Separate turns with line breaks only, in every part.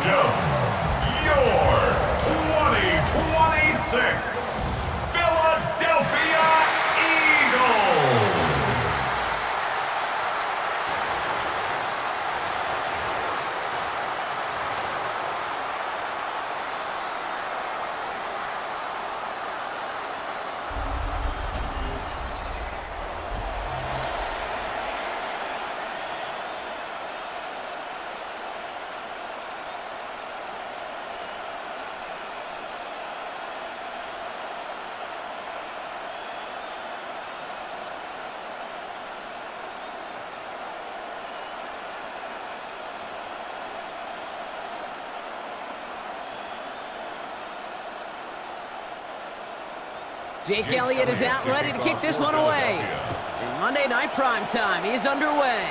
welcome your 2026 Philadelphia Eagles.
Jake Elliott is out ready to kick this one away. And Monday Night Primetime is underway.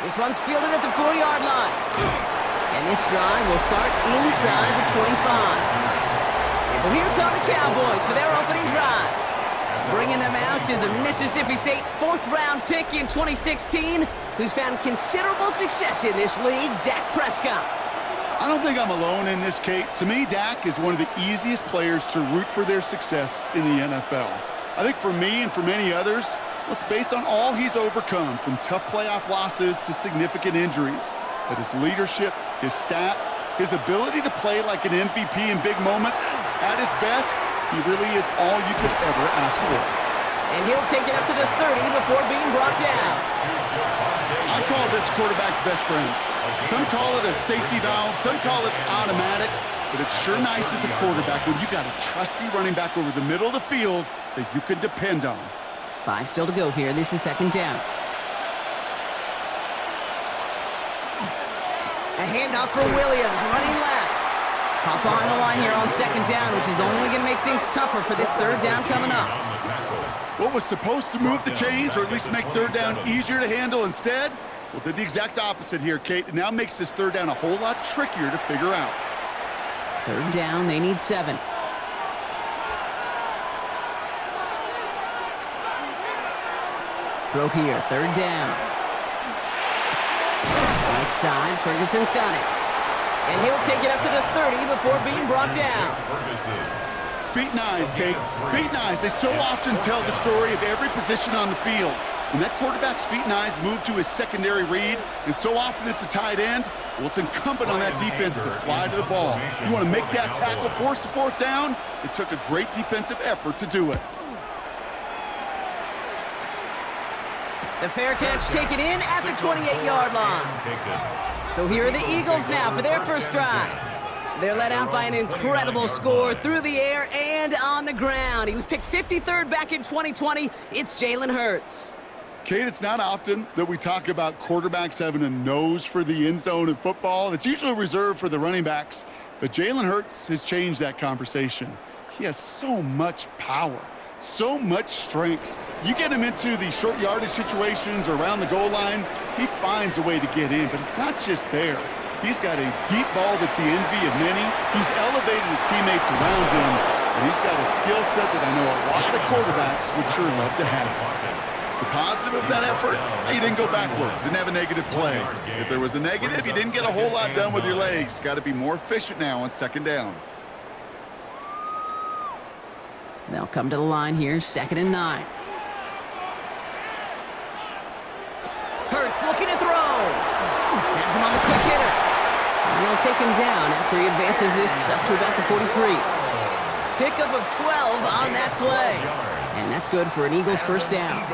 This one's fielded at the 4-yard line. And this drive will start inside the 25. Well, here come the Cowboys for their opening drive. Bringing them out is a Mississippi State 4th-round pick in 2016 who's found considerable success in this league, Dak Prescott.
I don't think I'm alone in this, Kate. To me, Dak is one of the easiest players to root for their success in the NFL. I think for me and for many others, it's based on all he's overcome, from tough playoff losses to significant injuries. But his leadership, his stats, his ability to play like an MVP in big moments, at his best, he really is all you could ever ask for.
And he'll take it up to the 30 before being brought down.
I call this quarterback's best friend. Some call it a safety valve, some call it automatic, but it's sure nice as a quarterback when you got a trusty running back over the middle of the field that you can depend on.
5 still to go here. This is 2nd down. A handoff for Williams, running left. Pop behind the line here on 2nd down, which is only going to make things tougher for this 3rd down coming up.
What was supposed to move the chains, or at least make 3rd down easier to handle instead? Well, did the exact opposite here, Kate. It now makes this 3rd down a whole lot trickier to figure out.
3rd down, they need 7. Throw here, 3rd down. Right side, Ferguson's got it. And he'll take it up to the 30 before being brought down.
Feet and eyes, Kate. Feet and eyes. They so often tell the story of every position on the field. When that quarterback's feet and eyes move to his secondary read, and so often it's a tight end, well, it's incumbent on that defense to fly to the ball. You want to make that tackle, force the 4th down? It took a great defensive effort to do it.
The fair catch taken in at the 28-yard line. So here are the Eagles now for their first drive. They're led out by an incredible score through the air and on the ground. He was picked 53rd back in 2020. It's Jalen Hurts.
Kate, it's not often that we talk about quarterbacks having a nose for the end zone in football. It's usually reserved for the running backs. But Jalen Hurts has changed that conversation. He has so much power, so much strength. You get him into the short yardage situations or around the goal line, he finds a way to get in. But it's not just there. He's got a deep ball that's the envy of many. He's elevated his teammates around him, and he's got a skill set that I know a lot of quarterbacks would sure love to have. The positive of that effort, he didn't go backwards, didn't have a negative play. If there was a negative, you didn't get a whole lot done with your legs. Got to be more efficient now on 2nd down.
They'll come to the line here, 2nd and 9. Hurts looking to throw. Has him on the quick hitter. And they'll take him down after he advances this up to about the 43. Pickup of 12 on that play. And that's good for an Eagles 1st down.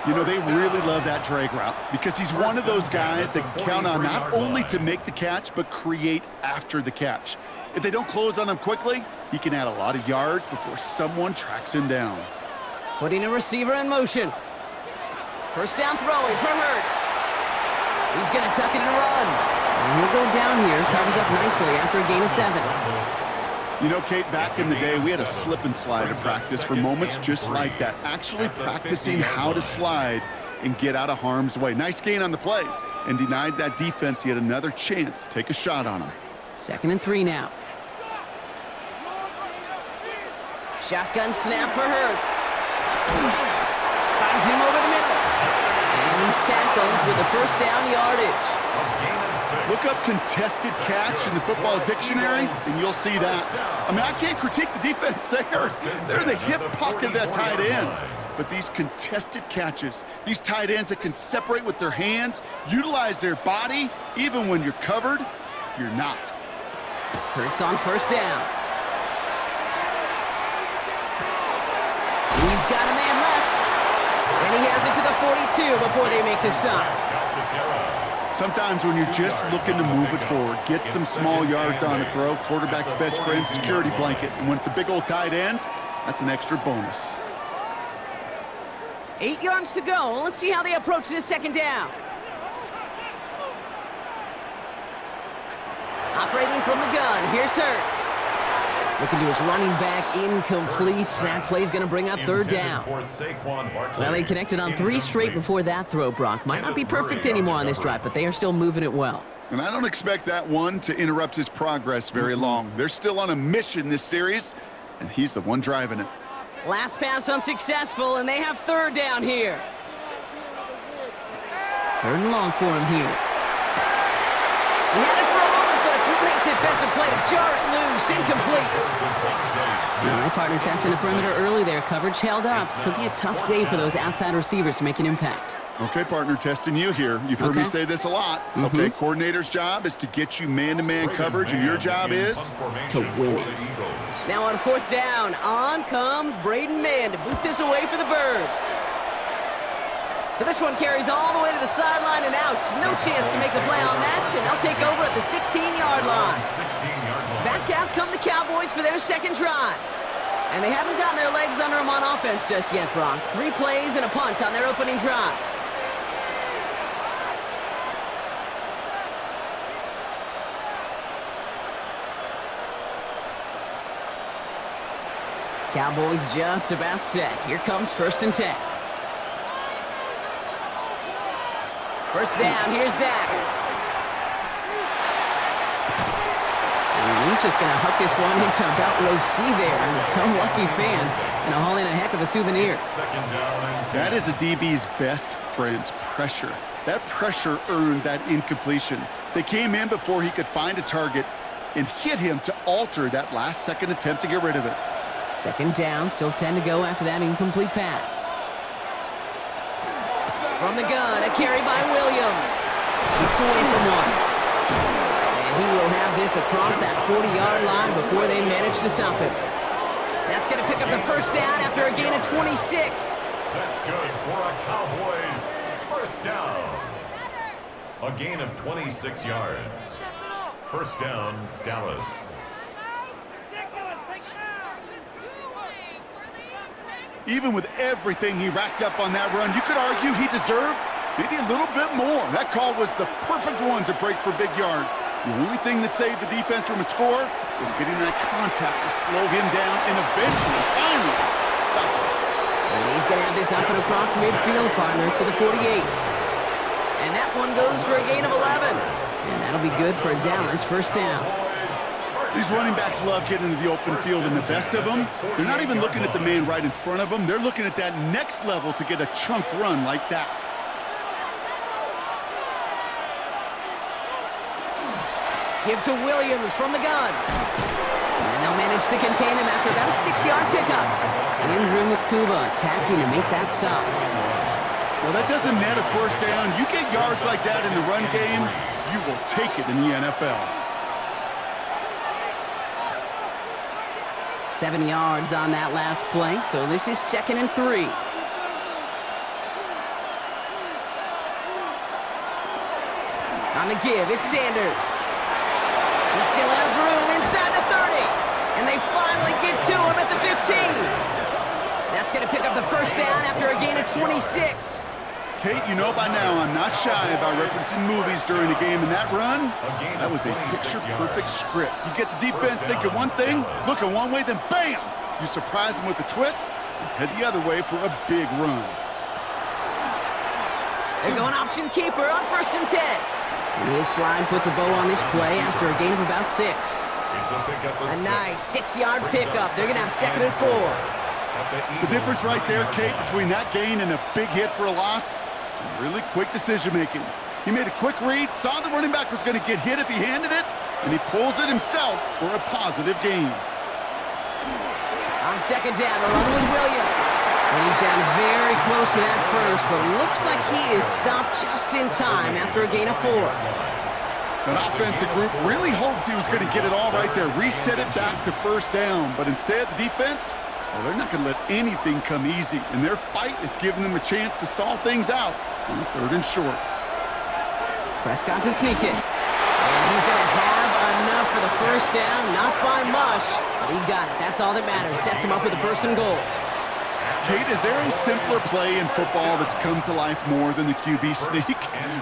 You know, they really love that drag route because he's one of those guys that count on not only to make the catch, but create after the catch. If they don't close on him quickly, he can add a lot of yards before someone tracks him down.
Putting a receiver in motion. 1st down throwing from Hurts. He's going to tuck it and run. And he'll go down here, covers up nicely after a gain of 7.
You know, Kate, back in the day, we had a slip and slide to practice for moments just like that. Actually practicing how to slide and get out of harm's way. Nice gain on the play, and denied that defense yet another chance to take a shot on him.
2nd and 3 now. Shotgun snap for Hurts. Finds him over the middle. And he's tackled with the 1st down yardage.
Look up contested catch in the football dictionary, and you'll see that. I mean, I can't critique the defense there. They're the hip pocket of that tight end. But these contested catches, these tight ends that can separate with their hands, utilize their body, even when you're covered, you're not.
Hurts on first down. He's got a man left. And he has it to the 42 before they make the stop.
Sometimes when you're just looking to move it forward, get some small yards on a throw, quarterback's best friend, security blanket. And when it's a big old tight end, that's an extra bonus.
8 yards to go. Let's see how they approach this second down. Operating from the gun, here's Hurts. Looking to his running back, incomplete. That play's going to bring up third down. Well, they connected on 3 straight before that throw, Brock. Might not be perfect anymore on this drive, but they are still moving it well.
And I don't expect that one to interrupt his progress very long. They're still on a mission this series, and he's the one driving it.
Last pass unsuccessful, and they have third down here. Third and long for him here. He had it for a moment, but a great defensive play to jar it loose. Incomplete. All right, partner testing the perimeter early there. Coverage held up. Could be a tough day for those outside receivers to make an impact.
Okay, partner, testing you here. You've heard me say this a lot. Okay, coordinator's job is to get you man-to-man coverage, and your job is
to win it. Now on fourth down, on comes Braden Mann to boot this away for the Birds. So this one carries all the way to the sideline and out. No chance to make a play on that, and they'll take over at the 16-yard line. Back out come the Cowboys for their second drive. And they haven't gotten their legs under them on offense just yet, Brock. 3 plays and a punt on their opening drive. Cowboys just about set. Here comes 1st and 10. First down, here's Dak. And he's just going to hook this one into about row C there. And some lucky fan and haul in a heck of a souvenir.
That is a DB's best friend, pressure. That pressure earned that incompletion. They came in before he could find a target and hit him to alter that last-second attempt to get rid of it.
Second down, still 10 to go after that incomplete pass. From the gun, a carry by Williams. Kicks away from one. And he will have this across that 40-yard line before they manage to stop him. That's going to pick up the first down after a gain of 26.
That's good for a Cowboys first down. A gain of 26 yards. First down, Dallas.
Even with everything he racked up on that run, you could argue he deserved maybe a little bit more. That call was the perfect one to break for big yards. The only thing that saved the defense from a score was getting that contact to slow him down and eventually, finally, stop him.
And he's going to have this up and across midfield, partner, to the 48. And that one goes for a gain of 11. And that'll be good for Dallas first down.
These running backs love getting into the open field, and the best of them, they're not even looking at the man right in front of them. They're looking at that next level to get a chunk run like that.
Give to Williams from the gun. And they'll manage to contain him after about a 6-yard pickup. Andrew Makuba attacking to make that stop.
Well, that doesn't net a first down. You get yards like that in the run game, you will take it in the NFL.
7 yards on that last play, so this is 2nd and 3. On the give, it's Sanders. He still has room inside the 30, and they finally get to him at the 15. That's going to pick up the first down after a gain of 26.
Kate, you know by now I'm not shy about referencing movies during a game, and that run, that was a picture-perfect script. You get the defense thinking one thing, looking one way, then bam! You surprise them with a twist, and head the other way for a big run.
They're going option keeper on 1st and 10. And his slide puts a bow on this play after a gain of about 6. A nice 6-yard pickup. They're going to have 2nd and 4.
The difference right there, Kate, between that gain and a big hit for a loss, some really quick decision-making. He made a quick read, saw the running back was going to get hit if he handed it, and he pulls it himself for a positive gain.
On second down, a run with Williams. And he's down very close to that first, but looks like he is stopped just in time after a gain of 4.
That offensive group really hoped he was going to get it all right there, reset it back to first down, but instead the defense, well, they're not going to let anything come easy, and their fight is giving them a chance to stall things out on the 3rd and short.
Prescott to sneak it. And he's going to have enough for the first down, not by much, but he got it. That's all that matters. Sets him up with the 1st and goal.
Kate, is there a simpler play in football that's come to life more than the QB sneak?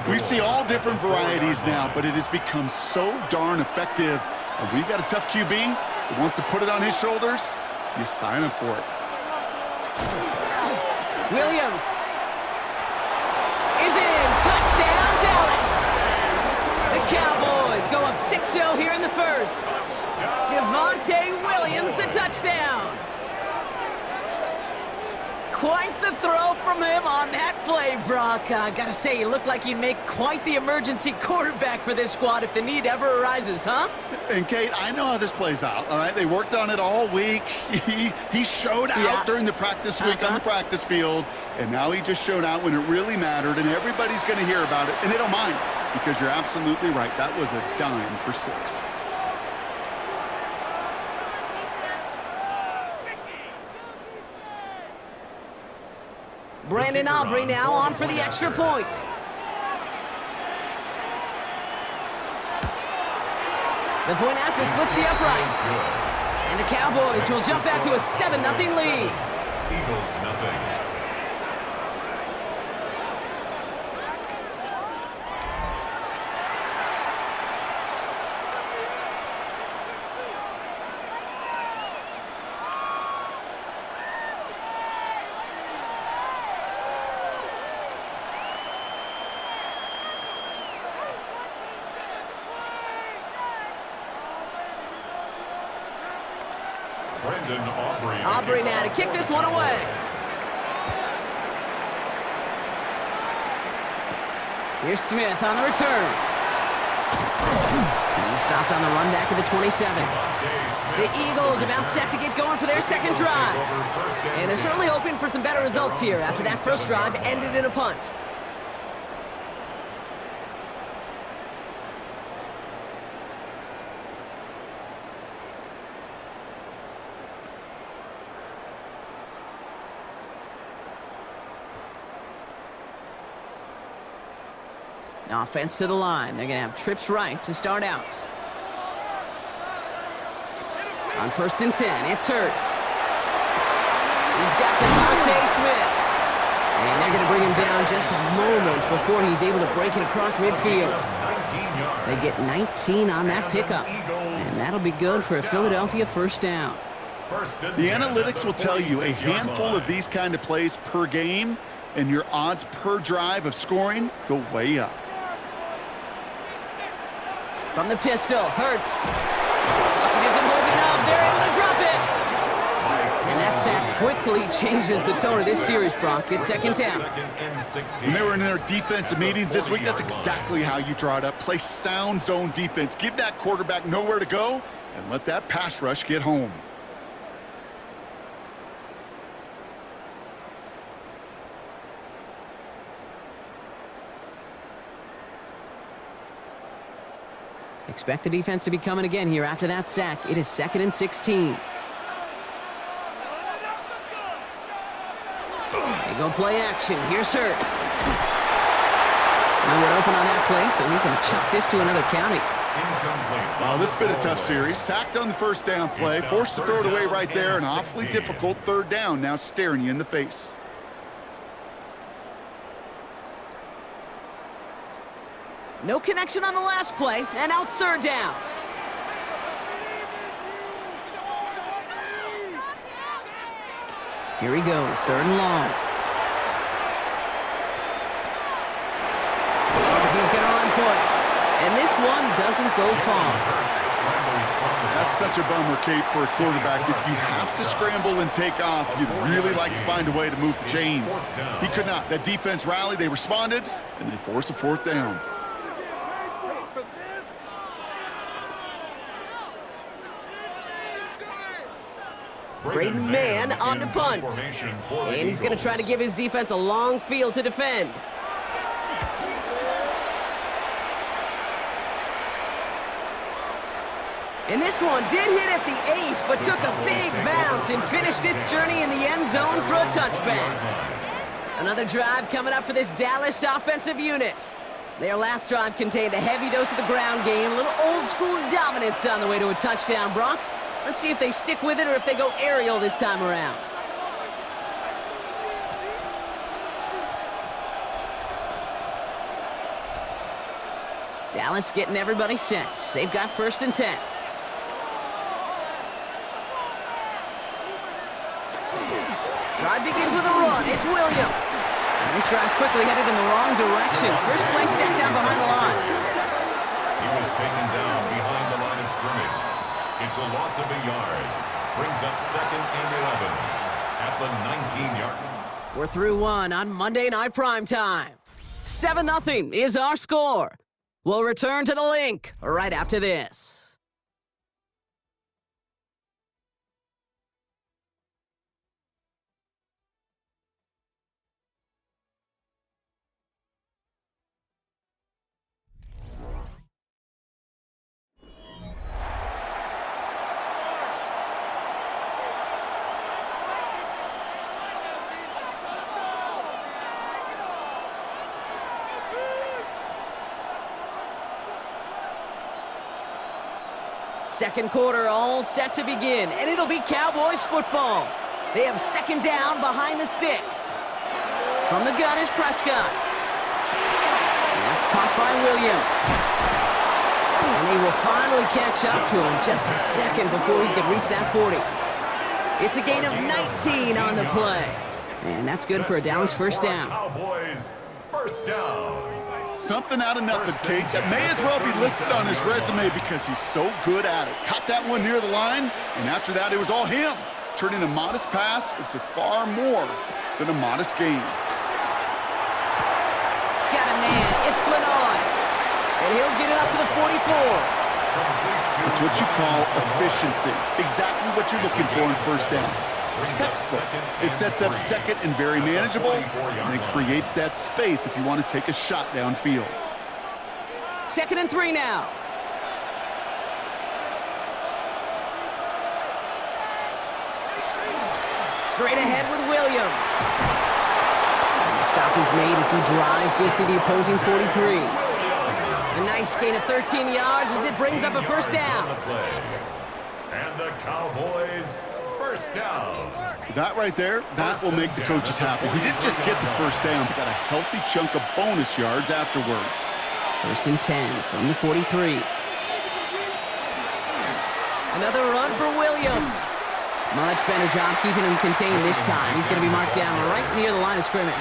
We see all different varieties now, but it has become so darn effective. And we've got a tough QB that wants to put it on his shoulders. You sign up for it.
Williams is in. Touchdown, Dallas. The Cowboys go up 6-0 here in the first. Javonte Williams, the touchdown. Quite the throw from him on that play, Brock. Gotta say, you look like you'd make quite the emergency quarterback for this squad if the need ever arises, huh?
And, Kate, I know how this plays out, all right? They worked on it all week. He showed out during the practice week on the practice field, and now he just showed out when it really mattered, and everybody's going to hear about it, and they don't mind, because you're absolutely right. That was a dime for 6.
Brandon Aubrey now on for the extra point. The point after splits the uprights. And the Cowboys will jump out to a 7-0 lead.
Eagles nothing.
Aubrey now to kick this one away. Here's Smith on the return. He's stopped on the run back at the 27. The Eagles about set to get going for their second drive. And they're certainly hoping for some better results here after that first drive ended in a punt. Offense to the line. They're going to have trips right to start out. On 1st and 10, it's Hurts. He's got Devontae Smith. And they're going to bring him down just a moment before he's able to break it across midfield. They get 19 on that pickup. And that'll be good for a Philadelphia first down.
The analytics will tell you a handful of these kind of plays per game, and your odds per drive of scoring go way up.
From the pistol, Hurts. It isn't holding up. They're able to drop it. And that sack quickly changes the tone of this series, Brock. It's second down.
When they were in their defensive meetings this week, that's exactly how you draw it up. Play sound zone defense. Give that quarterback nowhere to go, and let that pass rush get home.
Expect the defense to be coming again here after that sack. It is 2nd and 16. They go play action. Here's Hurts. No one open on that play, so he's going to chuck this to another county.
Well, this has been a tough series. Sacked on the first down play, forced to throw it away right there, an awfully difficult 3rd down now staring you in the face.
No connection on the last play, and now it's 3rd down. Here he goes, 3rd and long. Oh, he's going to run for it. And this one doesn't go far.
That's such a bummer, Kate, for a quarterback. If you have to scramble and take off, you'd really like to find a way to move the chains. He could not. That defense rallied, they responded, and they forced a fourth down.
Braden man on the punt. And he's going to try to give his defense a long field to defend. And this one did hit at the 8, but took a big bounce and finished its journey in the end zone for a touchback. Another drive coming up for this Dallas offensive unit. Their last drive contained a heavy dose of the ground game, a little old-school dominance on the way to a touchdown, Brock. Let's see if they stick with it or if they go aerial this time around. Dallas getting everybody set. They've got 1st and 10. Drive begins with a run. It's Williams. And this drive's quickly headed in the wrong direction. First play set down behind the line.
He was taken down behind the line of scrimmage. It's a loss of a yard. Brings up 2nd and 11 at the 19-yard line.
We're through one on Monday Night Primetime. 7-0 is our score. We'll return to the link right after this. Second quarter all set to begin, and it'll be Cowboys football. They have 2nd down behind the sticks. From the gun is Prescott. That's caught by Williams. And he will finally catch up to him just a second before he could reach that 40. It's a gain of 19 on the play. And that's good for a Dallas 1st down.
Cowboys, 1st down.
Something out of nothing, Kate. That may as well be listed on his resume because he's so good at it. Caught that one near the line, and after that, it was all him. Turning a modest pass into far more than a modest gain.
Got a man. It's Flynn. And he'll get it up to the 44.
It's what you call efficiency. Exactly what you're looking for in 1st down. Textbook. It sets up 2nd and very manageable, and it creates that space if you want to take a shot downfield.
2nd and 3 now. Straight ahead with Williams. And the stop is made as he drives this to the opposing 43. A nice gain of 13 yards as it brings up a 1st down.
And the Cowboys, 1st down.
That right there, that will make the coaches happy. He didn't just get the 1st down, but got a healthy chunk of bonus yards afterwards.
1st and 10 from the 43. Another run for Williams. Much better job keeping him contained this time. He's going to be marked down right near the line of scrimmage.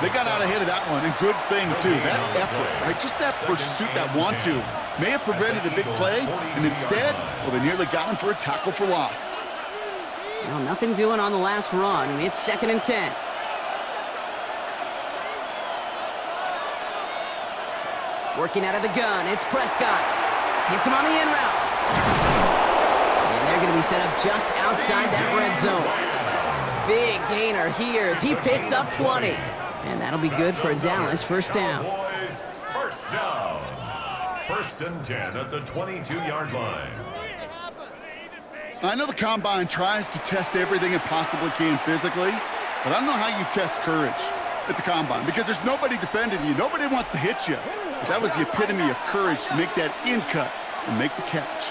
They got out ahead of that one, and good thing, too. That effort, right? Just that pursuit, that want-to, may have prevented the big play, and instead, well, they nearly got him for a tackle for loss.
Well, nothing doing on the last run. It's 2nd and 10. Working out of the gun, it's Prescott. Hits him on the in route. And they're going to be set up just outside that red zone. Big gainer here as he picks up 20. And that'll be good for a Dallas 1st down.
Cowboys, 1st down. 1st and 10 at the 22-yard line.
I know the Combine tries to test everything it possibly can physically, but I don't know how you test courage at the Combine because there's nobody defending you. Nobody wants to hit you. But that was the epitome of courage to make that in cut and make the catch.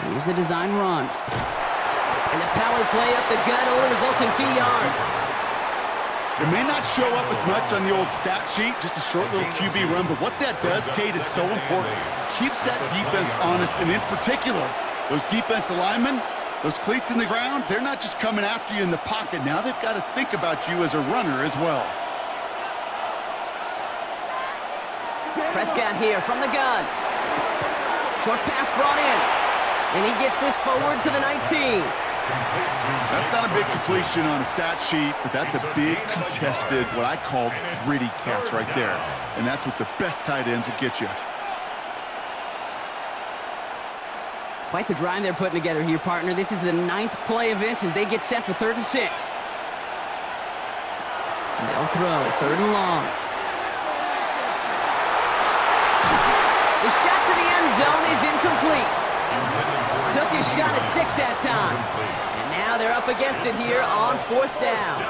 Here's a design run. And the power play up the gut only results in 2 yards.
It may not show up as much on the old stat sheet, just a short little QB run, but what that does, Kate, is so important. Keeps that defense honest, and in particular, those defensive linemen, those cleats in the ground, they're not just coming after you in the pocket. Now they've got to think about you as a runner as well.
Prescott here from the gun. Short pass brought in. And he gets this forward to the 19.
That's not a big completion on a stat sheet, but that's a big contested, what I call gritty catch right there. And that's what the best tight ends will get you.
Quite the drive they're putting together here, partner. This is the 9th play of inch as they get set for 3rd and 6. They'll throw, 3rd and long. The shot to the end zone is incomplete. Took his shot at 6 that time. And now they're up against it here on 4th down.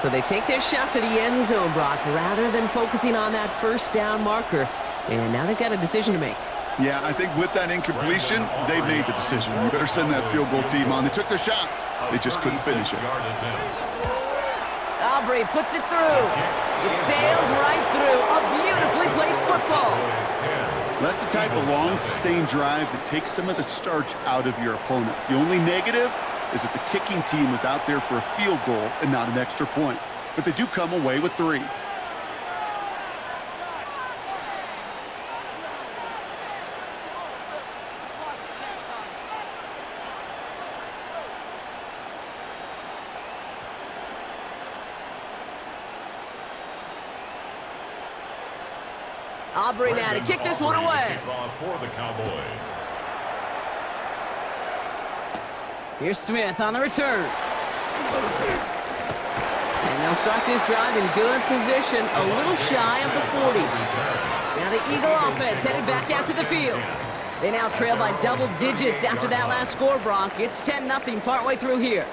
So they take their shot for the end zone, Brock, rather than focusing on that 1st down marker. And now they've got a decision to make.
Yeah, I think with that incompletion, they made the decision. You better send that field goal team on. They took their shot. They just couldn't finish it.
Aubrey puts it through. It sails right through. A beautifully placed football.
That's the type of long, sustained drive that takes some of the starch out of your opponent. The only negative is that the kicking team was out there for a field goal and not an extra point. But they do come away with 3.
Aubrey now to kick this one away.
For the Cowboys.
Here's Smith on the return. And they'll start this drive in good position, a little shy of the 40. Now the Eagle offense headed back out to the field. They now trail by double digits after that last score, Brock. It's 10-0 partway through here.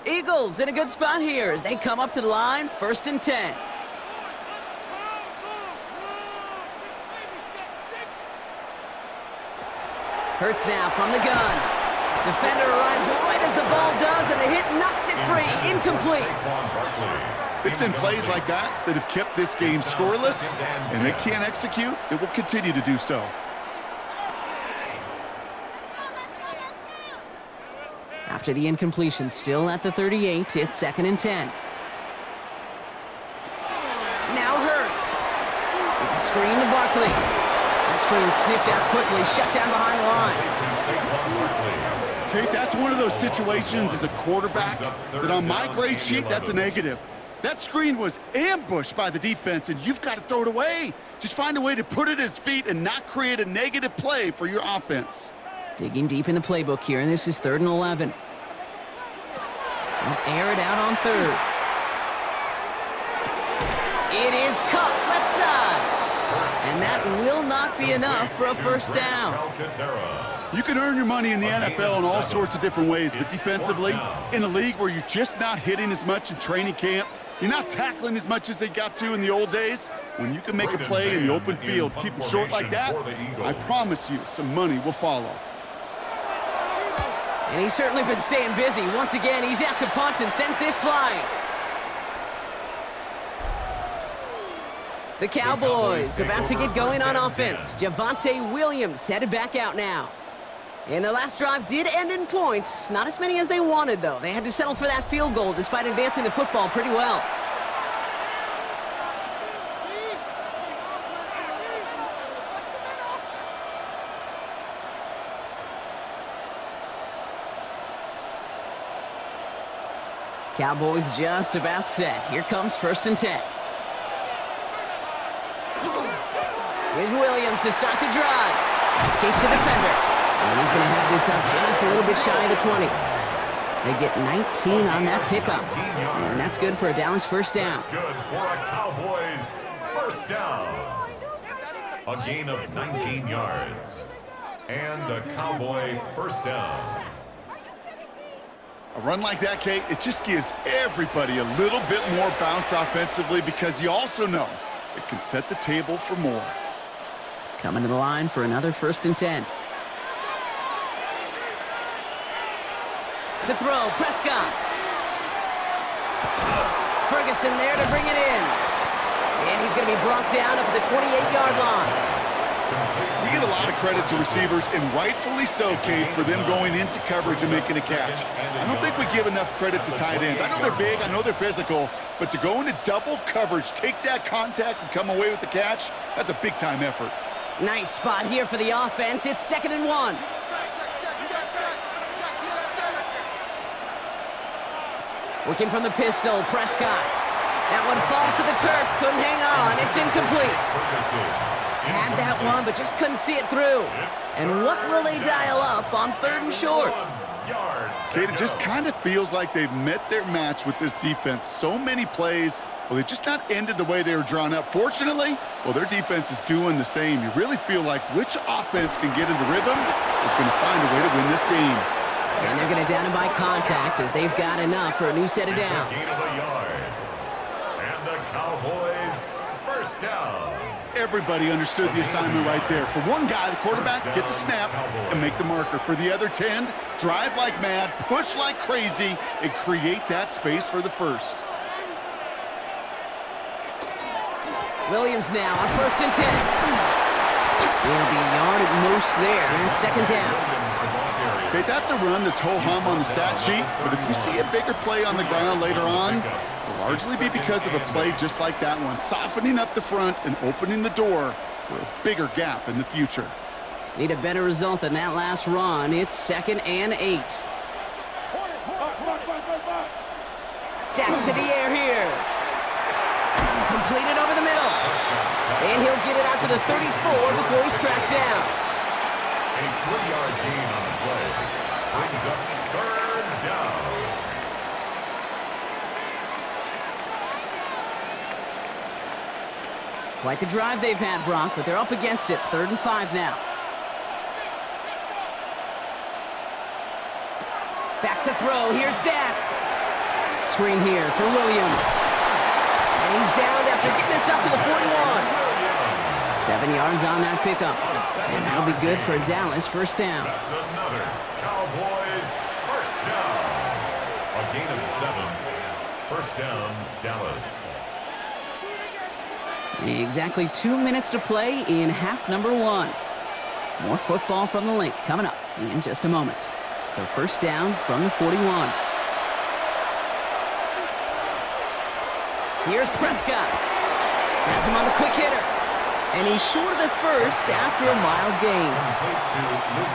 Eagles in a good spot here as they come up to the line, 1st and 10. Hurts now from the gun. Defender arrives right as the ball does, and the hit knocks it free. Incomplete.
It's been plays like that that have kept this game scoreless, and they can't execute. It will continue to do so.
After the incompletion, still at the 38, it's 2nd and 10. Now Hurts. It's a screen to Barkley. That screen sniffed out quickly, shut down behind the line.
Kate, that's one of those situations as a quarterback that on my grade sheet, that's a negative. That screen was ambushed by the defense, and you've got to throw it away. Just find a way to put it at his feet and not create a negative play for your offense.
Digging deep in the playbook here, and this is 3rd and 11. They'll air it out on 3rd. It is cut left side. And that will not be enough for a 1st down.
You can earn your money in the NFL in all sorts of different ways, but defensively, in a league where you're just not hitting as much in training camp, you're not tackling as much as they got to in the old days, when you can make a play in the open field, keep it short like that, I promise you some money will follow.
And he's certainly been staying busy. Once again, he's out to punt and sends this flying. The Cowboys about to get going on offense. Javonte Williams headed back out now. And their last drive did end in points. Not as many as they wanted, though. They had to settle for that field goal despite advancing the football pretty well. Cowboys just about set. Here comes 1st and 10. Here's Williams to start the drive. Escapes the defender. And he's going to have this up just a little bit shy of the 20. They get 19 on that pickup. And that's good for a Dallas 1st down.
That's good for a Cowboys 1st down. A gain of 19 yards. And a Cowboy 1st down.
A run like that, Kate, it just gives everybody a little bit more bounce offensively because you also know it can set the table for more.
Coming to the line for another 1st and 10. To throw, Prescott. Ferguson there to bring it in. And he's going to be brought down up at the 28-yard line.
We give a lot of credit to receivers, and rightfully so, Kate, for them going into coverage and making a catch. I don't think we give enough credit to tight ends. I know they're big, I know they're physical, but to go into double coverage, take that contact, and come away with the catch, that's a big-time effort.
Nice spot here for the offense. It's 2nd and 1. Working from the pistol, Prescott. That one falls to the turf, couldn't hang on, it's incomplete. Had that one, but just couldn't see it through. And what will they dial up on 3rd and short?
Kate, it just kind of feels like they've met their match with this defense. So many plays, well, they've just not ended the way they were drawn up. Fortunately, well, their defense is doing the same. You really feel like which offense can get into rhythm is going to find a way to win this game.
And they're going to down him by contact as they've got enough for a new set of downs.
And the Cowboys, 1st down.
Everybody understood the assignment right there. For one guy, the quarterback, get the snap and make the marker. For the other 10, drive like mad, push like crazy, and create that space for the first.
Williams now on 1st and 10. It'll be a yard at most there, and it's 2nd down.
Okay, that's a run that's ho-hum on the stat sheet, but if you see a bigger play on the ground later on, it'll largely be because of a play just like that one, softening up the front and opening the door for a bigger gap in the future.
Need a better result than that last run. It's 2nd and 8. Down to the air here. Completed over the middle. And he'll get it out to the 34 before he's tracked down.
A 3-yard gain on the play brings up 3rd down.
Quite the drive they've had, Brock, but they're up against it. 3rd and 5 now. Back to throw. Here's Dak. Screen here for Williams. And he's down after getting this up to the 41. 7 yards on that pickup. And that'll be good for Dallas. 1st down.
That's another Cowboys 1st down. A gain of 7. 1st down, Dallas.
Exactly 2 minutes to play in half number 1. More football from the link coming up in just a moment. So 1st down from the 41. Here's Prescott. Has him on the quick hitter. And he's short of the first after a mild gain.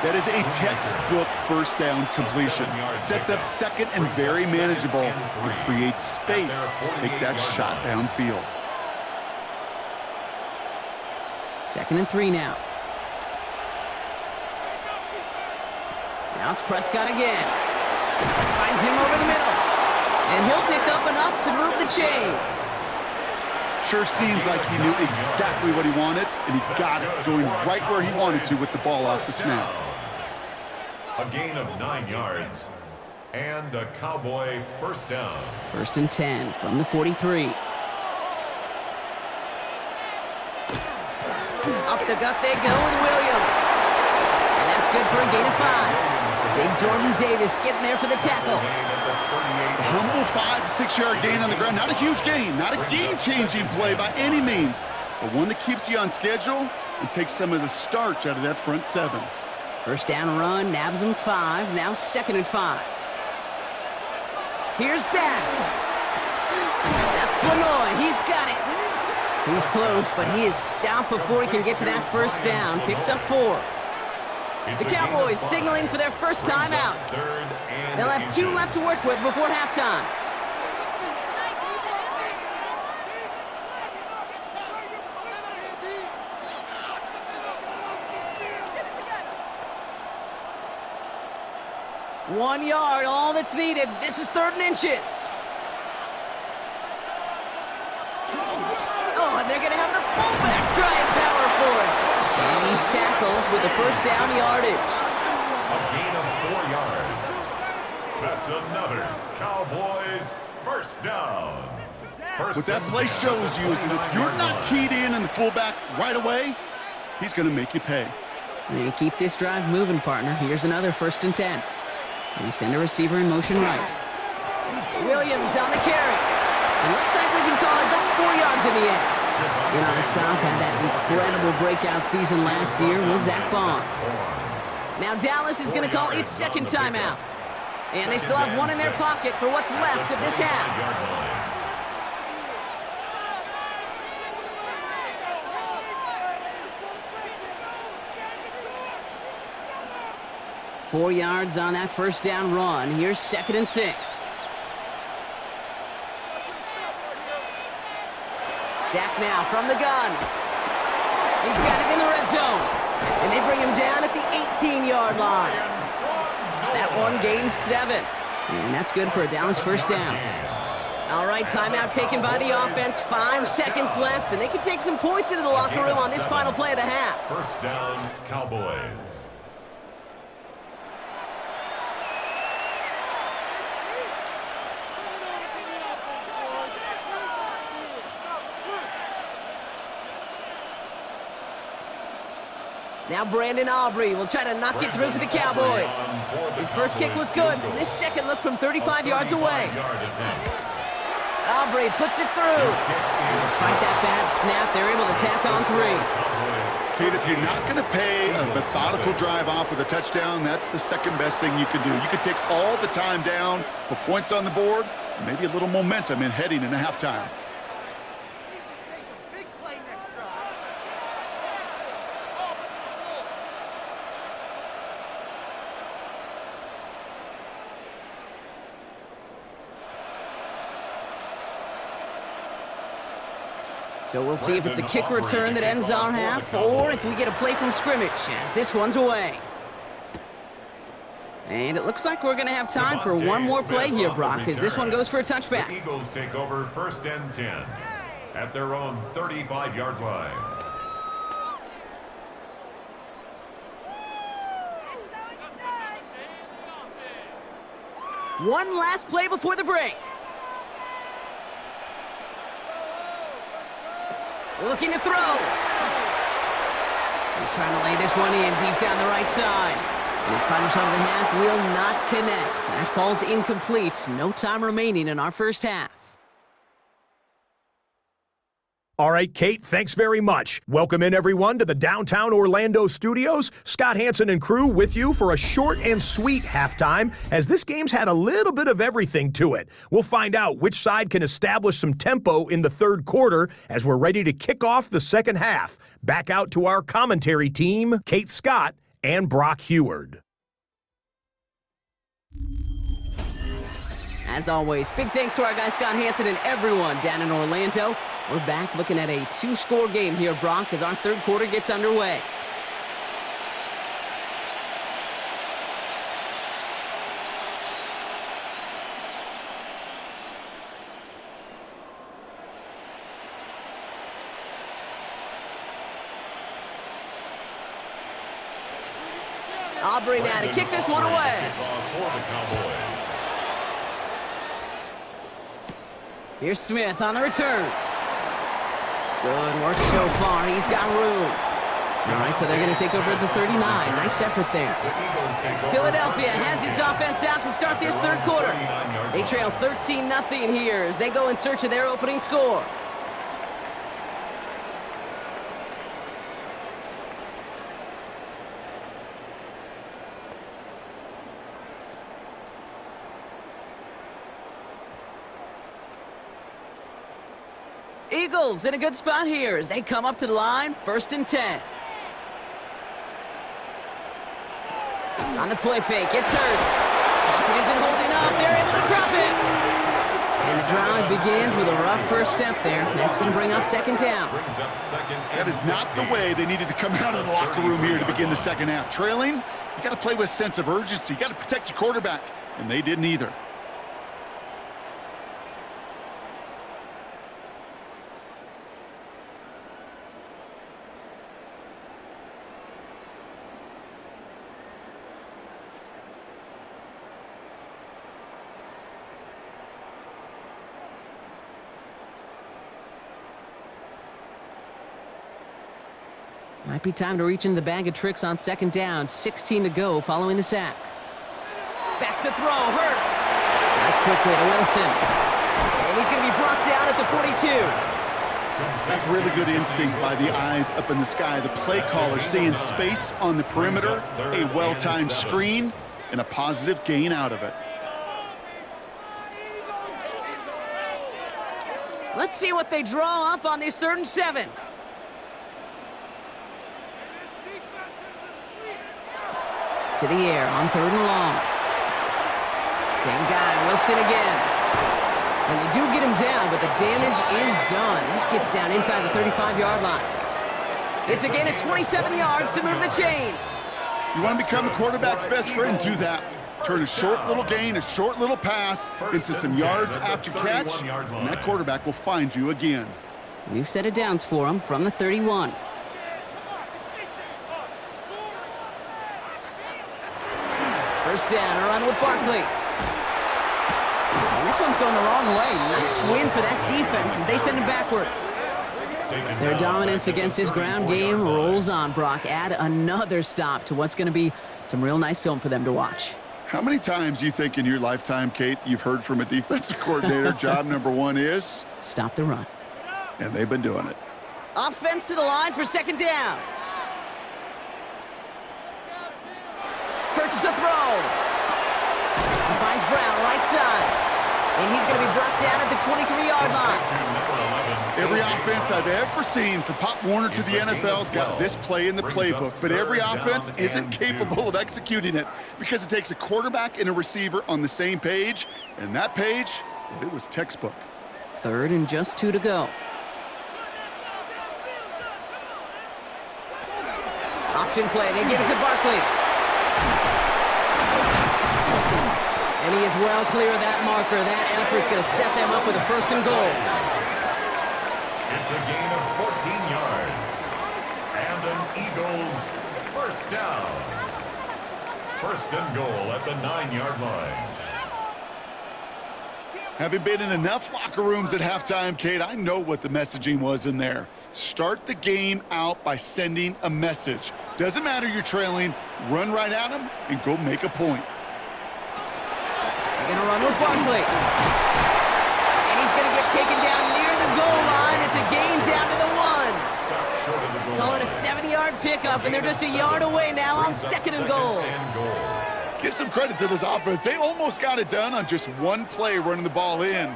That is a textbook 1st down completion. Sets up 2nd and very manageable and creates space to take that shot downfield.
2nd and 3 now. Now it's Prescott again. Finds him over the middle. And he'll pick up enough to move the chains.
Sure seems like he knew exactly what he wanted, and he got it, going right where he wanted to with the ball off the snap.
A gain of 9 yards, and a Cowboy 1st down.
1st and 10 from the 43. Up the gut they go with Williams. And that's good for a gain of 5. Big Jordan Davis getting there for the tackle.
A humble 5 to 6 yard gain on the ground. Not a huge gain, not a game-changing play by any means, but one that keeps you on schedule and takes some of the starch out of that front 7.
1st down run, nabs him 5, now 2nd and 5. Here's Dak. That's Flanoy, he's got it. He's close, but he is stopped before he can get to that 1st down. Picks up 4. The Cowboys signaling for their 1st time out. They'll have 2 left to work with before halftime. One yard, all that's needed. This is 3rd and inches. Oh, and they're going to have the fullback trying power for it. And he's tackled with the 1st down yardage.
A gain of 4 yards. That's another Cowboys 1st down.
What that play shows you is that if you're not keyed in the fullback right away, he's going to make you pay.
And keep this drive moving, partner. Here's another 1st and 10. They send a receiver in motion right. Williams on the carry. It looks like we can call it about 4 yards in the end. In on a stop, had that incredible breakout season last year was Zach Bond. Now Dallas is going to call its second timeout. And they still have one in their pocket for what's left of this half. 4 yards on that first down run. Here's 2nd and 6. Dak now from the gun. He's got it in the red zone. And they bring him down at the 18-yard line. That one gains 7. And that's good for a Dallas first down. All right, timeout taken by the offense. 5 seconds left, and they can take some points into the locker room on this final play of the half.
First down, Cowboys.
Now Brandon Aubrey will try to knock it through for the Cowboys. His first kick was good. His second look from 35 yards away. Aubrey puts it through. And despite that bad snap, they're able to tack on 3.
Kate, if you're not going to pay a methodical drive off with a touchdown, that's the second best thing you can do. You can take all the time down, put points on the board, maybe a little momentum in heading into halftime.
So we'll see if it's a kick return that ends our half, or if we get a play from scrimmage, as this one's away. And it looks like we're going to have time for one more play here, Brock, as this one goes for a touchback.
The Eagles take over 1st and 10 at their own 35-yard line.
One last play before the break. Looking to throw. He's trying to lay this one in deep down the right side. And his final shot of the half will not connect. That falls incomplete. No time remaining in our first half.
All right, Kate, thanks very much. Welcome in, everyone, to the downtown Orlando studios. Scott Hansen and crew with you for a short and sweet halftime, as this game's had a little bit of everything to it. We'll find out which side can establish some tempo in the third quarter as we're ready to kick off the second half. Back out to our commentary team, Kate Scott and Brock Heward.
As always, big thanks to our guy Scott Hansen and everyone down in Orlando. We're back looking at a 2-score game here, Brock, as our third quarter gets underway. Aubrey now to kick this one away. Here's Smith on the return. Good work so far. He's got room. All right, so they're going to take over at the 39. Nice effort there. Philadelphia has its offense out to start this third quarter. They trail 13-0 here as they go in search of their opening score. Eagles in a good spot here as they come up to the line, 1st and 10. On the play fake, it's Hurts. Pocket isn't holding up, they're able to drop it. And the drive begins with a rough first step there. That's going to bring up 2nd down.
That is not the way they needed to come out of the locker room here to begin the second half. Trailing, you got to play with a sense of urgency. You got to protect your quarterback, and they didn't either.
Might be time to reach into the bag of tricks on 2nd down. 16 to go following the sack. Back to throw, Hurts. Back quickly to Wilson. And he's going to be brought down at the 42.
That's really good instinct by the eyes up in the sky. The play caller seeing space on the perimeter, a well-timed screen, and a positive gain out of it.
Let's see what they draw up on this 3rd and 7. To the air on 3rd and long. Same guy, Wilson again. And they do get him down, but the damage is done. This gets down inside the 35-yard line. It's a gain of 27 yards to move the chains.
You want to become a quarterback's best friend, do that. Turn a short little gain, a short little pass into some yards after catch, and that quarterback will find you again.
We've set it downs for him from the 31. First down, a run with Barkley. And this one's going the wrong way. Nice win for that defense as they send him backwards. Their dominance against his ground game rolls on, Brock. Add another stop to what's going to be some real nice film for them to watch.
How many times do you think in your lifetime, Kate, you've heard from a defensive coordinator, job number 1 is?
Stop the run.
And they've been doing it.
Offense to the line for 2nd down. Hurts the throw. He finds Brown right side. And he's going to be brought down at the 23-yard line.
Every offense I've ever seen from Pop Warner to the NFL's got this play in the playbook, but every offense isn't capable of executing it because it takes a quarterback and a receiver on the same page, and that page, well, it was textbook.
3rd and just 2 to go. Option play, they give it to Barkley. And he is well clear of that marker. That effort's going to set them up with a 1st and goal.
It's a gain of 14 yards. And an Eagles 1st down. 1st and goal at the 9-yard line.
Having been in enough locker rooms at halftime, Kate, I know what the messaging was in there. Start the game out by sending a message. Doesn't matter you're trailing, run right at them and go make a point.
They're going to run with Barkley. And he's going to get taken down near the goal line. It's a gain down to the 1. Call it a 70-yard pickup, and they're just a yard away now on 2nd and goal.
Give some credit to this offense. They almost got it done on just one play running the ball in.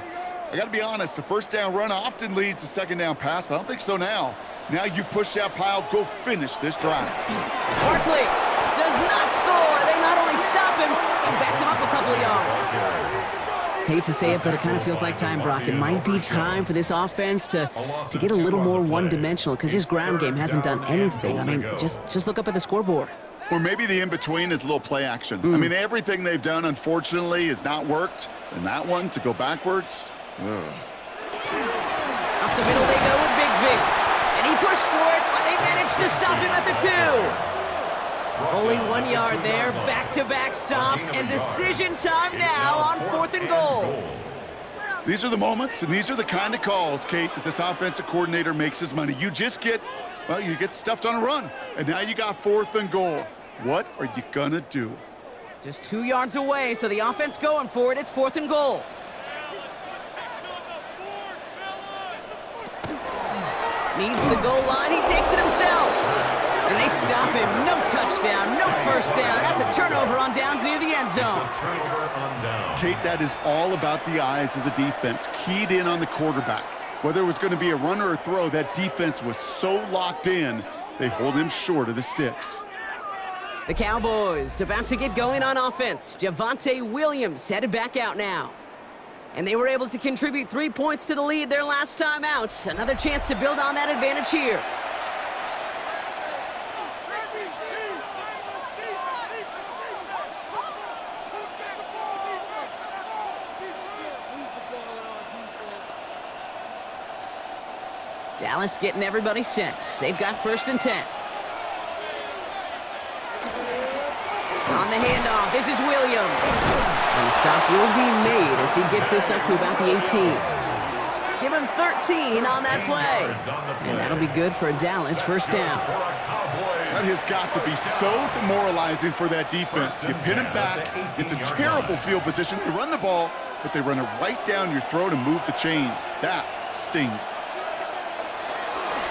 I got to be honest, the 1st down run often leads to 2nd down pass, but I don't think so now. Now you push that pile, go finish this drive.
Barkley does not score. They not only stop him, they backed him up a couple of yards. Hate to say it, but it kind of feels like time, Brock. It might be time for this offense to get a little more one-dimensional because his ground game hasn't done anything. I mean, just look up at the scoreboard.
Or maybe the in-between is a little play action. I mean, everything they've done, unfortunately, has not worked. And that one, to go backwards, ugh.
Up the middle they go with Bigsby. And he pushed for it, but they managed to stop him at the 2. Only 1 yard there, back-to-back stops, and decision time now on 4th and goal.
These are the moments, and these are the kind of calls, Kate, that this offensive coordinator makes his money. You just get, well, you get stuffed on a run, and now you got 4th and goal. What are you gonna do?
Just 2 yards away, so the offense going for it. It's 4th and goal. Needs the goal line. He takes it himself. And they stop him. No touchdown, no 1st down. That's a turnover on downs near the end zone.
Kate, that is all about the eyes of the defense. Keyed in on the quarterback. Whether it was going to be a run or a throw, that defense was so locked in, they hold him short of the sticks.
The Cowboys about to get going on offense. Javonte Williams headed back out now. And they were able to contribute 3 points to the lead their last time out. Another chance to build on that advantage here. Dallas getting everybody set. They've got 1st and 10. On the handoff, this is Williams. And the stop will be made as he gets this up to about the 18. Give him 13 on that play. And that'll be good for a Dallas 1st down.
That has got to be so demoralizing for that defense. You pin him back. It's a terrible field position. They run the ball, but they run it right down your throat and move the chains. That stings.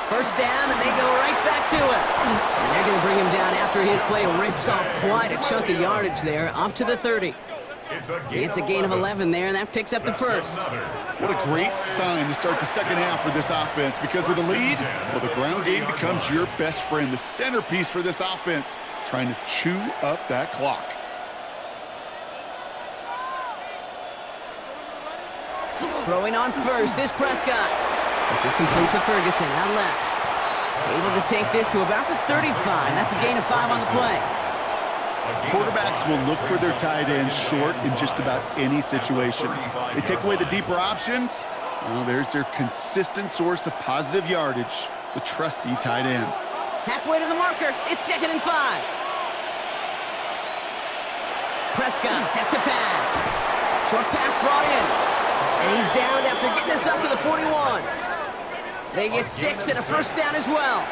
First down, and they go right back to it. And they're going to bring him down after his play rips off quite a chunk of yardage there, up to the 30. It's a gain of 11 there, and that picks up the first.
What a great sign to start the second half for this offense, because with a lead, well, the ground game becomes your best friend, the centerpiece for this offense, trying to chew up that clock.
Throwing on first is Prescott. This is complete to Ferguson out left. Able to take this to about the 35. That's a gain of 5 on the play.
Quarterbacks will look for their tight end short in just about any situation. They take away the deeper options. Well, there's their consistent source of positive yardage, the trusty tight end.
Halfway to the marker. It's 2nd and 5. Prescott set to pass. Short pass brought in. And he's down after getting this up to the 41. They get 6 and a first down as well.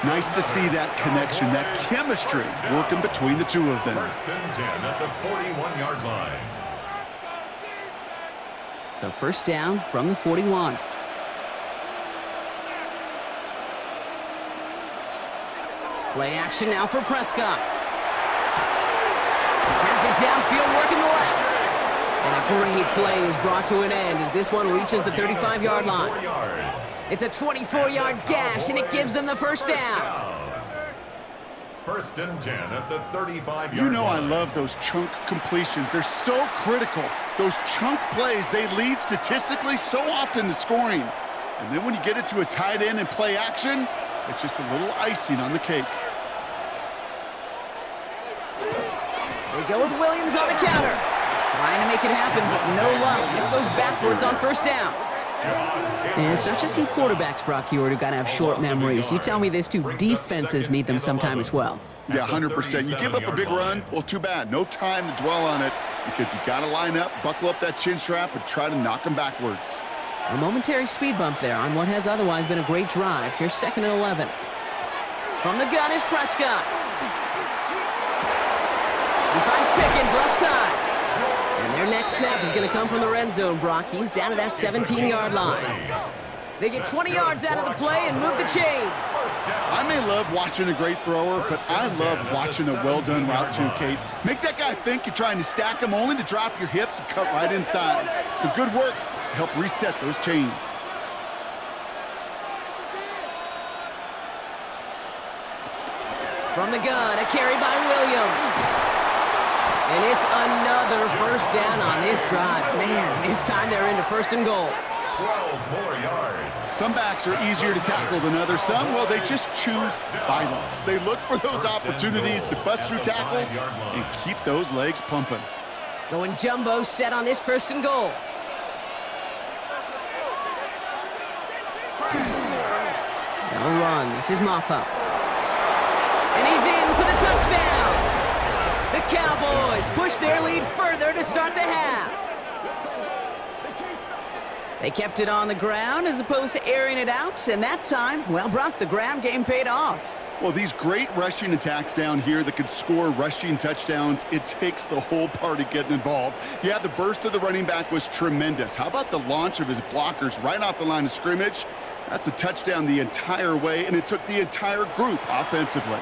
Nice to see that connection, that chemistry working between the two of them.
First and 10 at the 41-yard line.
So first down from the 41. Play action now for Prescott. Has it downfield, working the left. And a great play is brought to an end as this one reaches the 35-yard line. It's a 24-yard gash, and it gives them the first down.
First and 10 at the 35-yard line.
You know I love those chunk completions. They're so critical. Those chunk plays, they lead statistically so often to scoring. And then when you get it to a tight end and play action, it's just a little icing on the cake.
They go with Williams on the counter. Trying to make it happen, but no luck. This goes backwards on first down. And it's not just some quarterbacks, Brock Heward, who got to have short memories. You tell me this too, defenses need them sometime as well.
Yeah, 100%. You give up a big run, well, too bad. No time to dwell on it because you got to line up, buckle up that chin strap, and try to knock them backwards.
A momentary speed bump there on what has otherwise been a great drive. Here's 2nd and 11. From the gun is Prescott. He finds Pickens left side. And their next snap is going to come from the red zone, Brock. He's down to that 17-yard line. They get 20 yards out of the play and move the chains.
I may love watching a great thrower, but I love watching a well-done route too, Kate. Make that guy think you're trying to stack him only to drop your hips and cut right inside. Some good work to help reset those chains.
From the gun, a carry by Williams. And it's another first down on this drive. Man, this time they're into 1st and goal.
12 more yards.
Some backs are easier to tackle than others. Some, well, they just choose violence. They look for those opportunities to bust through tackles and keep those legs pumping.
Going jumbo set on this 1st and goal. No run. This is Maffa. And he's in for the touchdown. The Cowboys push their lead further to start the half. They kept it on the ground as opposed to airing it out, and that time, well, Brock, the ground game paid off.
Well, these great rushing attacks down here that could score rushing touchdowns, it takes the whole party getting involved. Yeah, the burst of the running back was tremendous. How about the launch of his blockers right off the line of scrimmage? That's a touchdown the entire way, and it took the entire group offensively.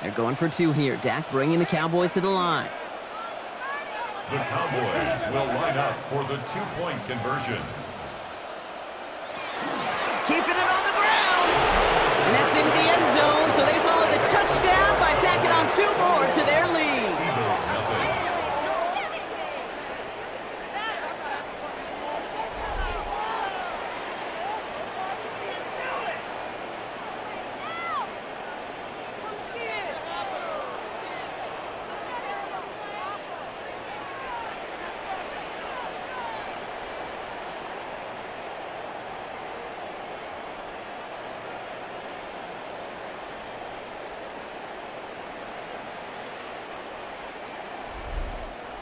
They're going for 2 here. Dak bringing the Cowboys to the line.
The Cowboys will line up for the 2-point conversion.
Keeping it on the ground. And that's into the end zone, so they follow the touchdown by tacking on 2 more to their lead.
Eagles nothing.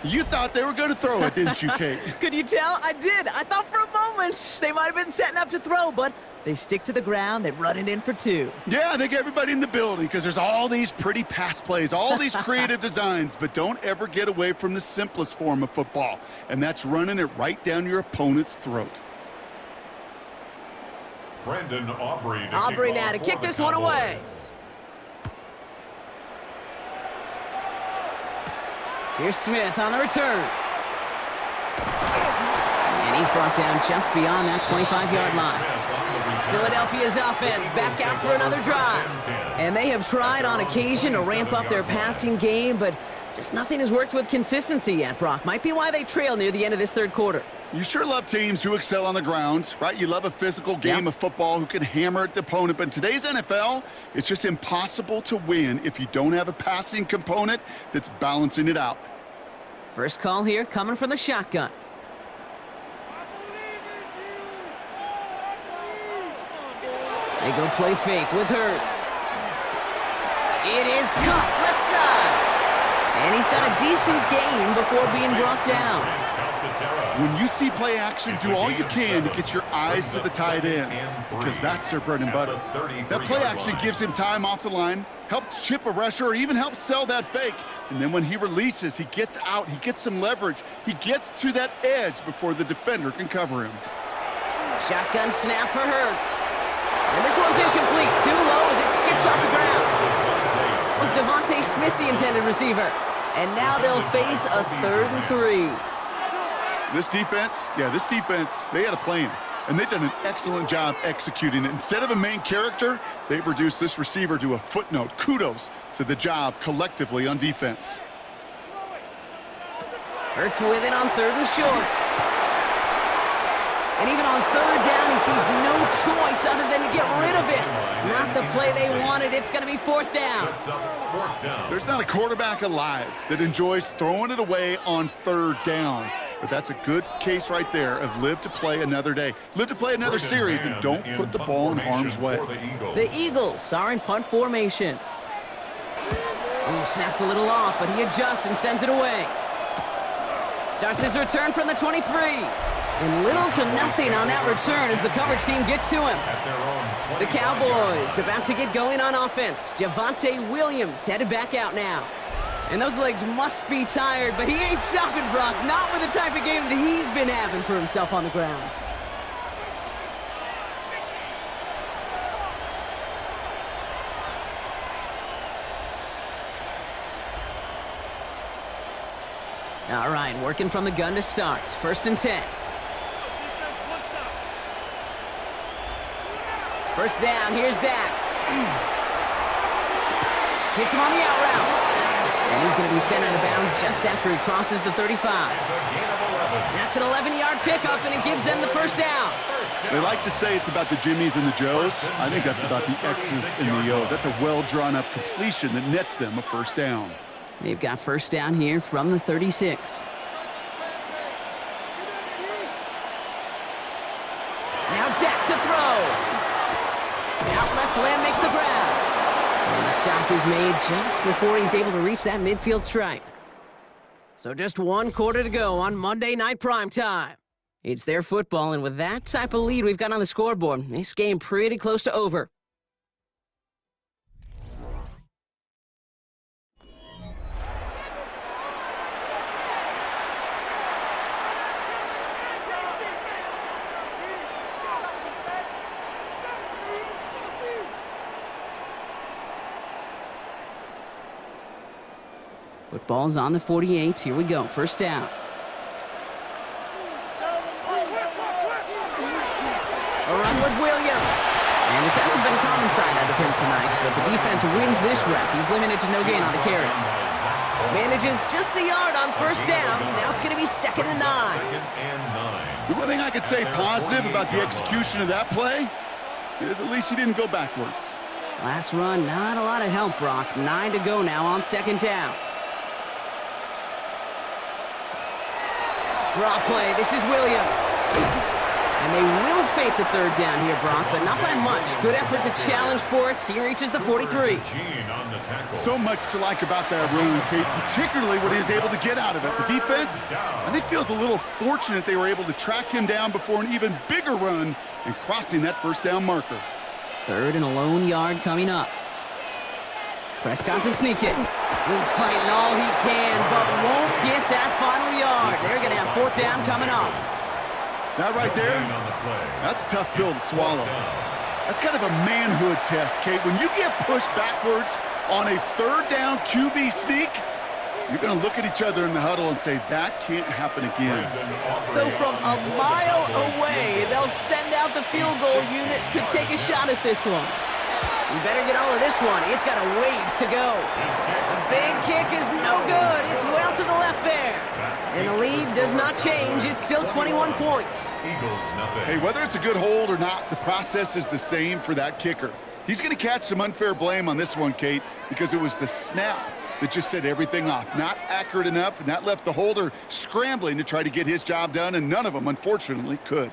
You thought they were going to throw it, didn't you, Kate?
Could you tell? I did. I thought for a moment they might have been setting up to throw, but They stick to the ground. They run it in for 2.
Yeah, I think everybody in the building, because there's all these pretty pass plays, all these creative designs, but don't ever get away from the simplest form of football, and that's running it right down your opponent's throat.
Brendan Aubrey
now to kick this one away. Here's Smith on the return. And he's brought down just beyond that 25-yard line. Philadelphia's offense back out for another drive. And they have tried on occasion to ramp up their passing game, but just nothing has worked with consistency yet, Brock. Might be why they trail near the end of this third quarter.
You sure love teams who excel on the ground, right? You love a physical game of football who can hammer at the opponent. But in today's NFL, it's just impossible to win if you don't have a passing component that's balancing it out.
First call here coming from the shotgun. They go play fake with Hurts. It is cut left side. And he's got a decent gain before being brought down.
When you see play action, do all you can to get your eyes to the tight end, because that's their bread and butter. That play action gives him time off the line, helps chip a rusher, or even helps sell that fake. And then when he releases, he gets out, he gets some leverage, he gets to that edge before the defender can cover him.
Shotgun snap for Hurts. And this one's incomplete. Too low as it skips off the ground. Was Devontae Smith the intended receiver? And now they'll face a 3rd and 3.
This defense, they had a plan. And they've done an excellent job executing it. Instead of a main character, they've reduced this receiver to a footnote. Kudos to the job collectively on defense.
Hurts with it on 3rd and short. And even on 3rd down, he sees no choice other than to get rid of it. Not the play they wanted. It's going to be 4th down.
There's not a quarterback alive that enjoys throwing it away on 3rd down. But that's a good case right there of live to play another day. Live to play another series and don't put the ball in harm's way.
The Eagles are in punt formation. Ooh, snaps a little off, but he adjusts and sends it away. Starts his return from the 23. And little to nothing on that return as the coverage team gets to him. The Cowboys about to get going on offense. Javonte Williams headed back out now. And those legs must be tired, but he ain't stopping, Brock. Not with the type of game that he's been having for himself on the ground. All right, working from the gun to start. 1st and 10. First down, here's Dak. Hits him on the out route. And he's going to be sent out of bounds just after he crosses the 35. That's an 11-yard pickup, and it gives them the first down.
They like to say it's about the Jimmies and the Joes. I think that's about the X's and the O's. That's a well-drawn-up completion that nets them a first down.
They've got first down here from the 36. Now Dak to throw. Out left, Lamb makes the grab. And the stop is made just before he's able to reach that midfield stripe. So just 1 quarter to go on Monday Night Primetime. It's their football, and with that type of lead we've got on the scoreboard, this game pretty close to over. Football's on the 48. Here we go. First down. A run with Williams. And this hasn't been a common sight out of him tonight, but the defense wins this rep. He's limited to no gain on the carry. Manages just a yard on first down. Now it's going to be 2nd and 9.
The one thing I could say positive about the execution of that play is at least he didn't go backwards.
Last run, not a lot of help, Brock. 9 to go now on 2nd down. Draw play. This is Williams. And they will face a third down here, Brock, but not by much. Good effort to challenge for it. He reaches the 43.
So much to like about that run, Kate, particularly what he was able to get out of it. The defense, I think, feels a little fortunate they were able to track him down before an even bigger run and crossing that first down marker.
Third and a lone yard coming up. Prescott to sneak it. He's fighting all he can, but won't get that final yard. They're going to have fourth down coming up.
That right there, that's a tough pill to swallow. That's kind of a manhood test, Kate. When you get pushed backwards on a third down QB sneak, you're going to look at each other in the huddle and say, that can't happen again.
So from a mile away, they'll send out the field goal unit to take a shot at this one. You better get all of this one. It's got a ways to go. The big kick is no good. It's well to the left there. And the lead does not change. It's still 21 points.
Hey, whether it's a good hold or not, the process is the same for that kicker. He's going to catch some unfair blame on this one, Kate, because it was the snap that just set everything off. Not accurate enough, and that left the holder scrambling to try to get his job done, and none of them, unfortunately, could.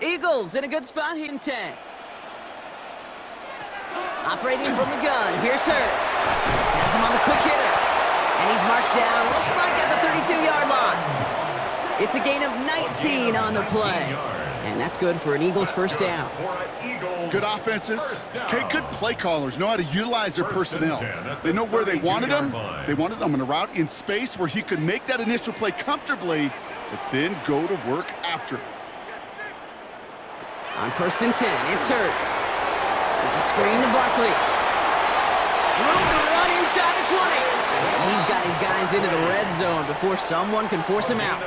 Eagles in a good spot here in 10. Operating from the gun, here's Hurts. Has him on the quick hitter. And he's marked down, looks like at the 32-yard line. It's a gain of 19 on the play. And that's good for an Eagles first down.
Good offenses. Okay, good play callers know how to utilize their personnel. They know where they wanted them. They wanted them on a route in space where he could make that initial play comfortably, but then go to work after it.
On first and 10, it's Hurts. It's a screen to Barkley. Room to run inside the 20. And he's got his guys into the red zone before someone can force him out.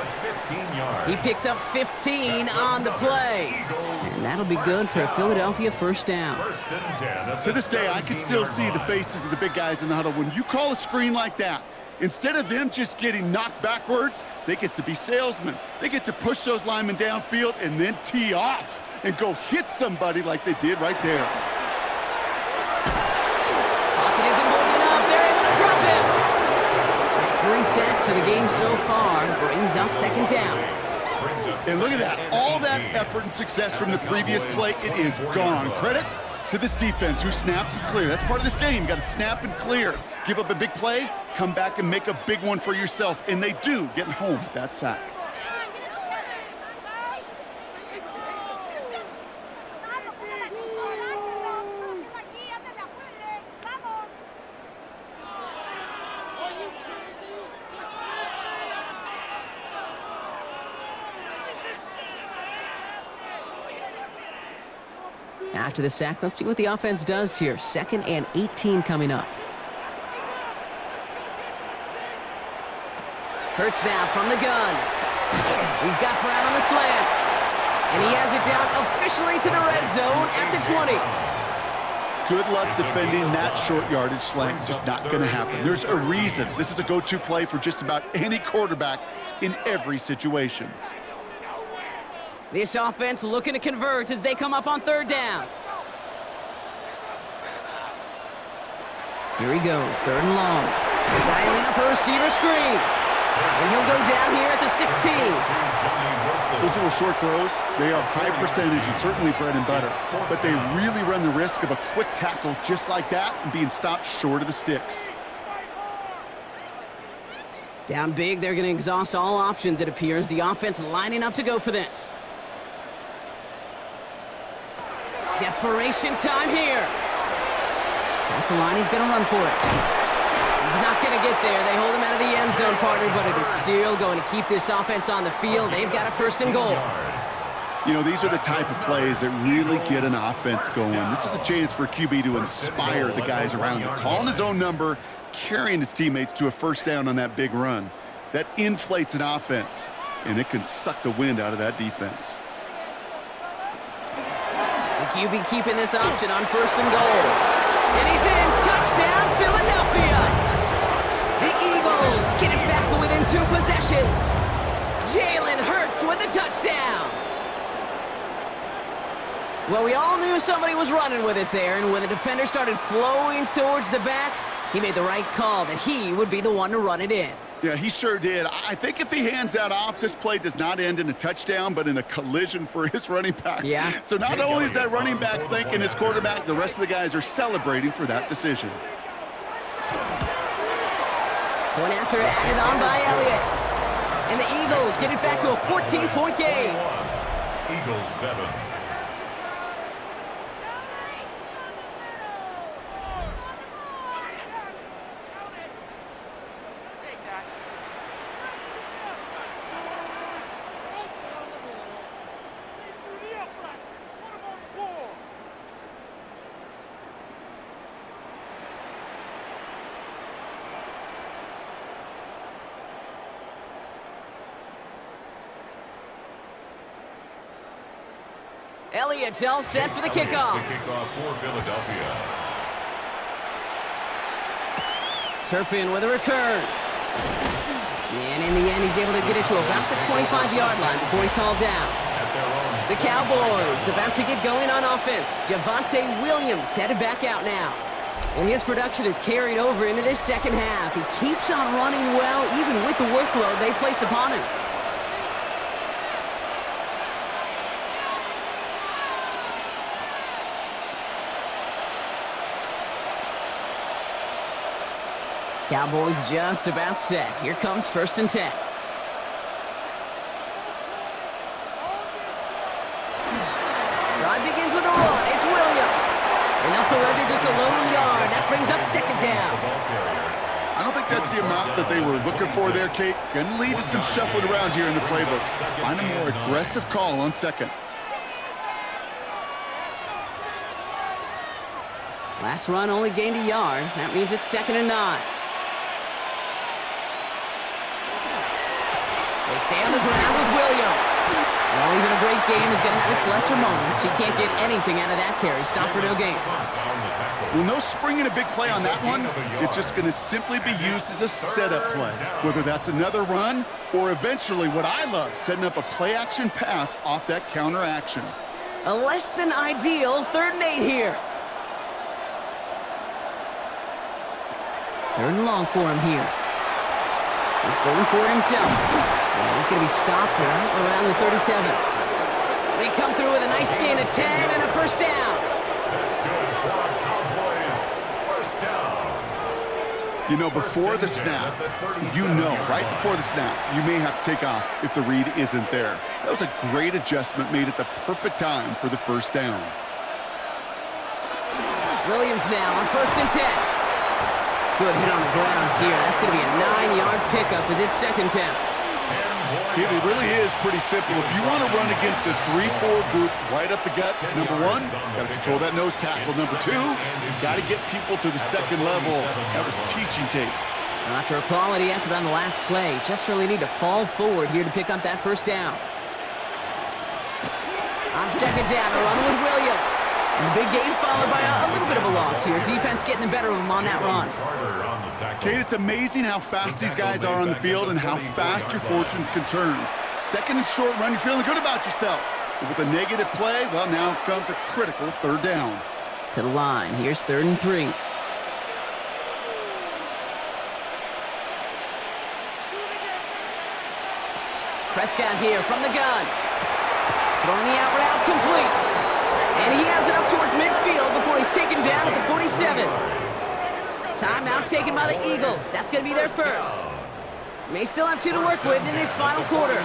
He picks up 15 on the play. And that'll be good for a Philadelphia first down.
To this day, I can still see the faces of the big guys in the huddle. When you call a screen like that, instead of them just getting knocked backwards, they get to be salesmen. They get to push those linemen downfield and then tee off and go hit somebody like they did right there.
Pocket isn't holding up. They're able to drop him. That's 3 sacks for the game so far. Brings up second down.
And look at that. All that effort and success from the previous play, it is gone. Credit to this defense who snapped and cleared. That's part of this game. You got to snap and clear. Give up a big play, come back and make a big one for yourself. And they do, getting home with that sack.
After the sack, let's see what the offense does here. 2nd and 18 coming up. Hurts now from the gun. He's got Brown on the slant. And he has it down officially to the red zone at the 20.
Good luck defending that short yardage slant. Just not going to happen. There's a reason. This is a go-to play for just about any quarterback in every situation.
This offense looking to convert as they come up on third down. Here he goes, 3rd and long. Dialing up a receiver screen. And he'll go down here at the 16.
Those little short throws, they are high percentage and certainly bread and butter. But they really run the risk of a quick tackle just like that and being stopped short of the sticks.
Down big, they're going to exhaust all options, it appears. The offense lining up to go for this. Desperation time here. That's the line, he's going to run for it. He's not going to get there. They hold him out of the end zone, partner, but it is still going to keep this offense on the field. They've got a 1st and goal.
You know, these are the type of plays that really get an offense going. This is a chance for QB to inspire the guys around him. Calling his own number, carrying his teammates to a first down on that big run. That inflates an offense, and it can suck the wind out of that defense.
The QB keeping this option on 1st and goal. And he's in. Touchdown, Philadelphia. The Eagles get it back to within 2 possessions. Jalen Hurts with a touchdown. Well, we all knew somebody was running with it there, and when the defender started flowing towards the back, he made the right call that he would be the one to run it in.
Yeah, he sure did. I think if he hands that off, this play does not end in a touchdown, but in a collision for his running back.
Yeah.
So not only is that running back thanking his quarterback, the rest of the guys are celebrating for that decision.
Point after added on by Elliott. And the Eagles get it back to a 14-point game.
Eagles 7.
Elliott's all set for the kickoff.
Kickoff for Philadelphia.
Turpin with a return. And in the end, he's able to get it to about the 25-yard line before he's hauled down. The Cowboys about to get going on offense. Javonte Williams headed back out now. And his production is carried over into this second half. He keeps on running well, even with the workload they placed upon him. Cowboys just about set. Here comes 1st and 10. Drive begins with a run. It's Williams. And they'll surrender just a lone yard. That brings up 2nd down.
I don't think that's the amount that they were looking for there, Kate. Going to lead to some shuffling around here in the playbook. Find a more aggressive call on 2nd.
Last run only gained a yard. That means it's 2nd and 9. They stay on the ground with Williams. Well, even a great game is going to have its lesser moments. He can't get anything out of that carry. Stop for no gain.
Well, no springing a big play on that one. It's just going to simply be used as a setup play. Whether that's another run or eventually what I love, setting up a play-action pass off that counter action.
A less than ideal 3rd and 8 here. 3rd and long for him here. He's going for it himself. And he's going to be stopped right around the 37. They come through with a nice gain of 10 and a 1st down.
That's good for our Cowboys. 1st down.
You know, before the snap, right before the snap, you may have to take off if the read isn't there. That was a great adjustment made at the perfect time for the 1st down.
Williams now on 1st and 10. Good hit on the grounds here. That's going to be a 9-yard pickup as it's 2nd down.
It really is pretty simple. If you want to run against a 3-4 group right up the gut, number 1, got to control that nose tackle. Number 2, you got to get people to the 2nd level. That was teaching tape.
Well, after a quality effort on the last play, just really need to fall forward here to pick up that 1st down. On 2nd down, a run with Williams. And the big gain followed by a little bit of a loss here. Defense getting the better of him on that run.
Kate, it's amazing how fast these guys are on the field and how fast your fortunes can turn. 2nd and short run, you're feeling good about yourself. But with a negative play, well, now comes a critical 3rd down.
To the line. Here's 3rd and 3. Prescott here from the gun. Throwing the out route complete. And he has it up towards midfield before he's taken down at the 47. Timeout taken by the Eagles. That's going to be their 1st. May still have 2 to work with in this final quarter.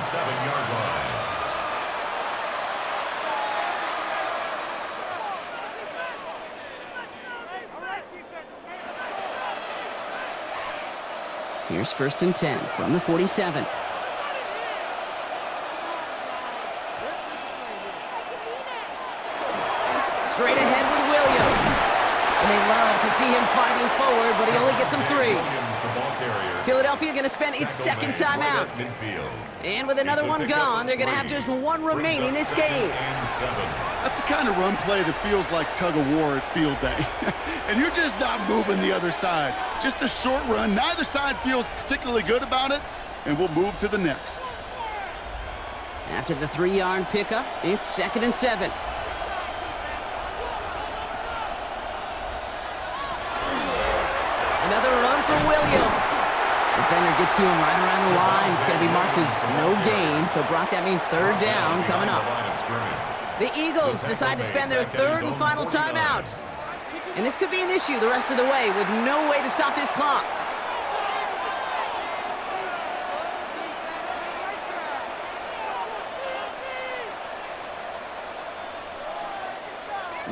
Here's 1st and 10 from the 47. Straight ahead with Williams. And they love to see him fighting forward, but he only gets them 3. Philadelphia going to spend its 2nd timeout. And with another one gone, they're going to have just 1 remaining this game.
That's the kind of run play that feels like tug-of-war at field day. And you're just not moving the other side. Just a short run. Neither side feels particularly good about it, and we'll move to the next.
After the 3-yard pickup, it's 2nd and 7. Defender gets to him right around the line. It's going to be marked as no gain. So, Brock, that means third down coming up. The Eagles decide to spend their third and final timeout. And this could be an issue the rest of the way with no way to stop this clock.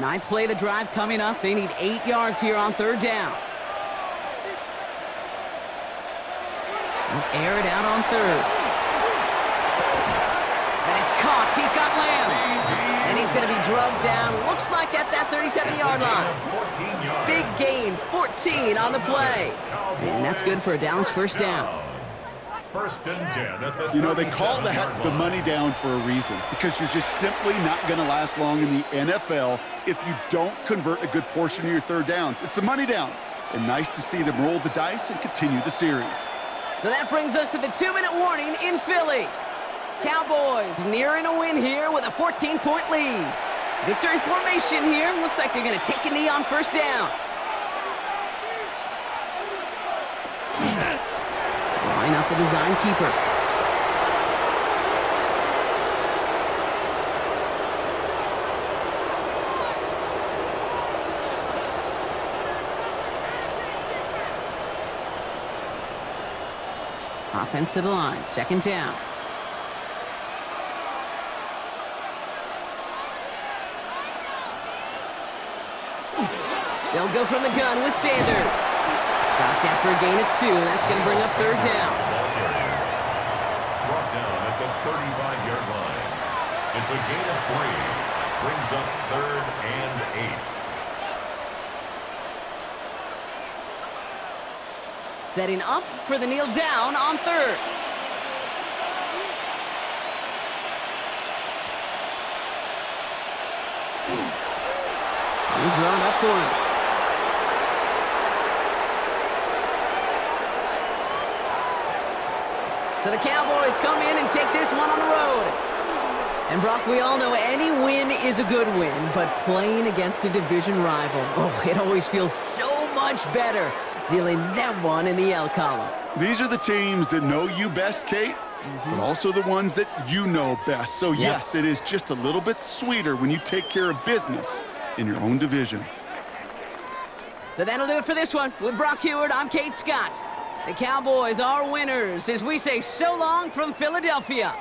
Ninth play of the drive coming up. They need 8 yards here on third down. They'll air it out on third. That is caught. He's got Lamb. And he's going to be drugged down. Looks like at that 37-yard line. Big gain, 14 on the play. And that's good for a Dallas first down.
First and 10 at the
You know, they call that the money down for a reason, because you're just simply not going to last long in the NFL if you don't convert a good portion of your third downs. It's the money down. And nice to see them roll the dice and continue the series.
So that brings us to the 2-minute warning in Philly. Cowboys nearing a win here with a 14-point lead. Victory formation here. Looks like they're going to take a knee on first down. Line up the design keeper. Offense to the line, second down. They'll go from the gun with Sanders. Stopped after a gain of 2. That's going to bring up third down.
Brought down at the 35-yard line. It's a gain of 3. Brings up third and 8.
Setting up for the kneel down on third. And drawn up for him. So the Cowboys come in and take this one on the road. And Brock, we all know any win is a good win, but playing against a division rival, oh, it always feels so much better dealing them one in the L column.
These are the teams that know you best, Kate, but also the ones that you know best. So, yes, it is just a little bit sweeter when you take care of business in your own division.
So that'll do it for this one. With Brock Heward, I'm Kate Scott. The Cowboys are winners as we say so long from Philadelphia.